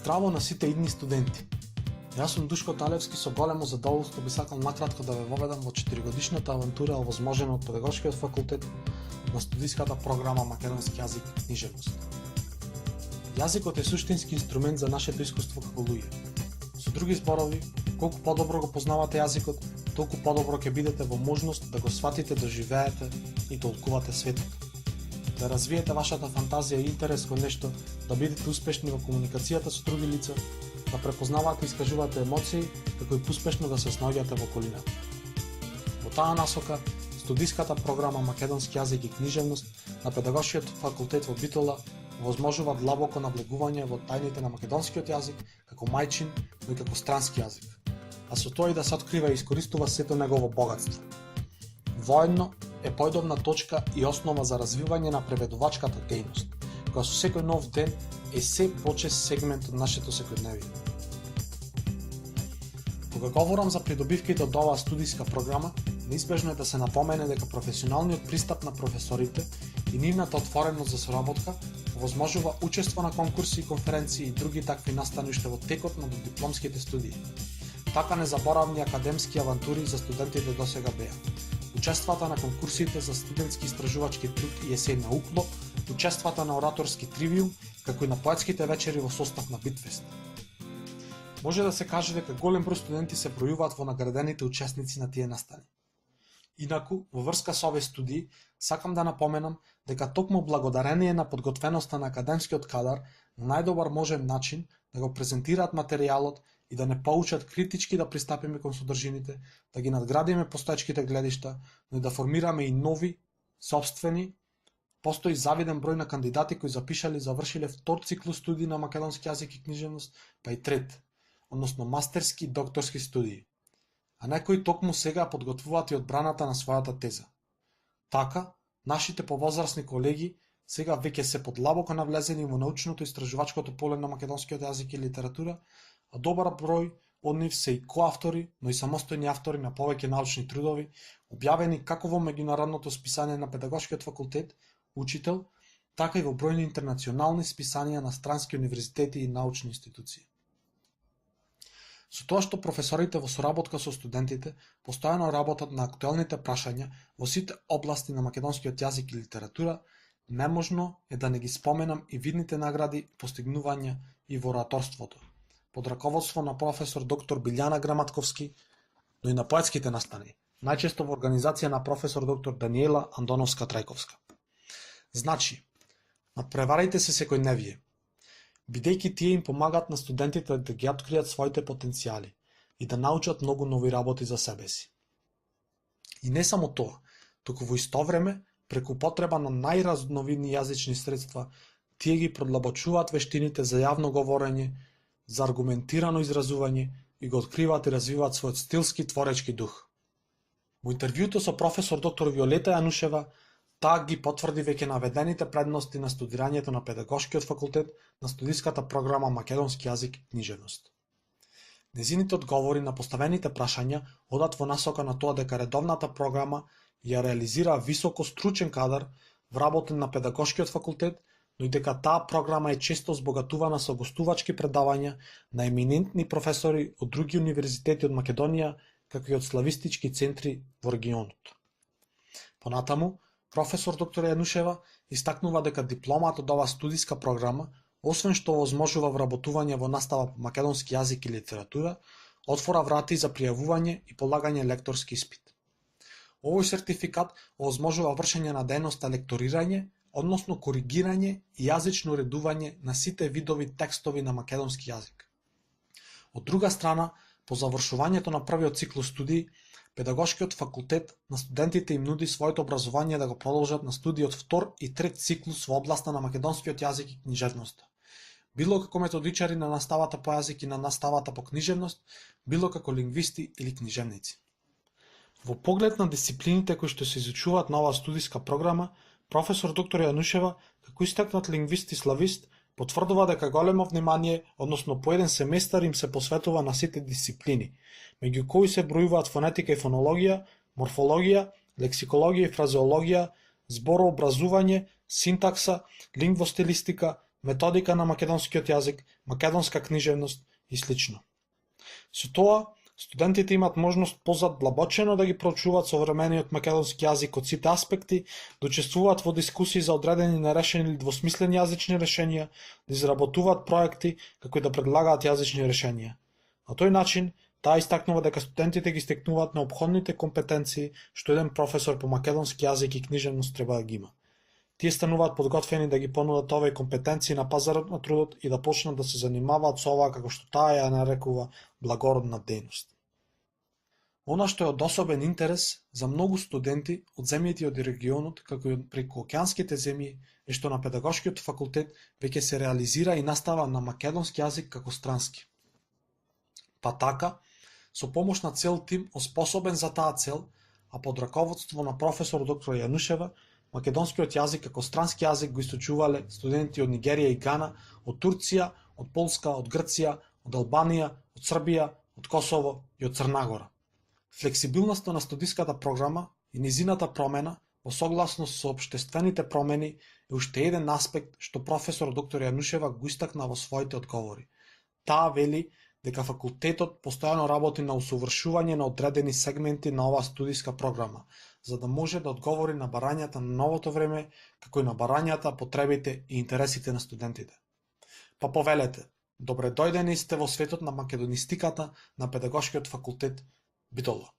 Здраво на сите идни студенти. Јас сум Душко Талевски, со големо задоволство би сакал накратко да ве воведам во 4-годишната авантура овозможена од Педагошкиот факултет на студиската програма Македонски јазик и книжевност. Јазикот е суштински инструмент за нашето искуство како луѓе. Со други зборови, колку подобро го познавате јазикот, толку подобро ќе бидете во можност да го сватите, да живеете и толкувате светот. Да развиете вашата фантазија и интерес кон нешто, да бидете успешни во комуникацијата со други лица, да препознавате и искажувате емоции, како и успешно да се снаоѓате во околината. Во таа насока, студиската програма Македонски јазик и книжевност на Педагошкиот факултет во Битола овозможува длабоко наблегување во тајните на македонскиот јазик како мајчин, но и како странски јазик, а со тоа и да се открива и искористува сето негово богатство. Воедно е појдовна точка и основа за развивање на преведувачката дејност, која со секој нов ден е се почест сегмент од нашето секојдневие. Кога говорам за придобивките од оваа студиска програма, неизбежно е да се напомене дека професионалниот пристап на професорите и нивната отвореност за соработка овозможува учество на конкурси и конференции и други такви настани уште во текот на дипломските студии. Така незаборавни академски авантури за студентите досега беа учествата на конкурсите за студентски истражувачки труд и есеј на УКЛО, учествата на ораторски тривиум, како и на поетските вечери во состав на Битфест. Може да се каже дека голем број студенти се бројуваат во наградените учесници на тие настани. Инаку, во врска со овие студии, сакам да напоменам дека токму благодарение на подготвеноста на академскиот кадар на најдобар можен начин да го презентираат материјалот и да не поучат критички да пристапиме кон содржините, да ги надградиме постоечките гледишта, но и да формираме и нови, сопствени. Постои завиден број на кандидати кои запишале и завршиле втор циклус студии на македонски јазик и книжевност, па и трет, односно мастерски и докторски студии. А некои токму сега подготвуваат и одбраната на својата теза. Така, нашите повозрасни колеги сега веќе се подлабоко навлезени во научното истражувачкото поле на македонскиот јазик и литература, а добар број од нив се и коавтори, но и самостојни автори на повеќе научни трудови, објавени како во меѓународното списание на Педагошкиот факултет, учител, така и во бројни интернационални списанија на странски универзитети и научни институции. Со тоа што професорите во соработка со студентите постојано работат на актуелните прашања во сите области на македонскиот јазик и литература, неможно е да не ги споменам и видните награди, постигнувања и во ораторството, под раководство на професор доктор Билјана Граматковски, но и на поетските настани, најчесто во организација на професор доктор Даниела Андоновска-Трајковска. Значи, надпреварите се секојдневие, бидејќи тие им помагаат на студентите да ги откријат своите потенцијали и да научат многу нови работи за себе си. И не само тоа, туку во исто време, преку потреба на најразновидни јазични средства, тие ги продлабочуваат вештините за јавно говорење, за аргументирано изразување и го откриваат и развиваат својот стилски творечки дух. Во интервјуто со професор доктор Виолета Јанушева, таа ги потврди веќе наведените предности на студирањето на Педагошкиот факултет на студиската програма Македонски јазик и книжевност. Незините одговори на поставените прашања одат во насока на тоа дека редовната програма ја реализира високо стручен кадар вработен на Педагошкиот факултет, но и дека таа програма е често збогатувана со гостувачки предавања на еминентни професори од други универзитети од Македонија, како и од славистички центри во регионот. Понатаму, професор доктор Јанушева истакнува дека дипломата од оваа студиска програма, освен што овозможува вработување во настава по македонски јазик и литература, отвора врати за пријавување и полагање лекторски испит. Овој сертификат овозможува вршење на дејноста лекторирање, односно коригирање и јазично уредување на сите видови текстови на македонски јазик. Од друга страна, по завршувањето на првиот циклус студии, Педагошкиот факултет на студентите им нуди своето образование да го продолжат на студии од втор и трет циклус во областа на македонскиот јазик и книжевност. Било како методичари на наставата по јазик и на наставата по книжевност, било како лингвисти или книжевници. Во поглед на дисциплините кои што се изучуваат на оваа студиска програма, професор доктор Јанушева, како истакнат лингвист и славист, потврдува дека големо внимание, односно по еден семестар им се посветува на сите дисциплини, меѓу кои се бројуваат фонетика и фонологија, морфологија, лексикологија и фразеологија, зборообразување, синтакса, лингвостилистика, методика на македонскиот јазик, македонска книжевност и слично. Со тоа, студентите имаат можност позадлабочено да ги проучуваат современиот македонски јазик од сите аспекти, да учествуваат во дискусии за одредени нерешени или двосмислени јазични решенија, да изработуваат проекти, како и да предлагаат јазични решенија. На тој начин, таа истакнува дека студентите ги стекнуваат неопходните компетенции што еден професор по македонски јазик и книжевност треба да ги има. Тие стануваат подготвени да ги понудат овие компетенции на пазарот на трудот и да почнат да се занимаваат со оваа како што таа ја нарекува благородна дејност. Она што е од особен интерес за многу студенти од земјите од регионот, како и од прекуокеанските земји, е што на педагошкиот факултет веќе се реализира и настава на македонски јазик како странски. Па така, со помош на цел тим оспособен за таа цел, а под раководство на професор доктор Јанушева, македонскиот јазик како странски јазик го истучувале студенти од Нигерија и Гана, од Турција, од Полска, од Грција, од Албанија, од Србија, од Косово и од Црнагора. Флексибилноста на студиската програма и низината промена во согласност со општествените промени е уште еден аспект што професор доктор Јанушева го истакна во своите одговори. Таа вели дека факултетот постојано работи на усовршување на одредени сегменти на оваа студиска програма, за да може да одговори на барањата на новото време, како и на барањата, потребите и интересите на студентите. Па повелете, добре дојдени сте во светот на македонистиката на педагошкиот факултет Битола.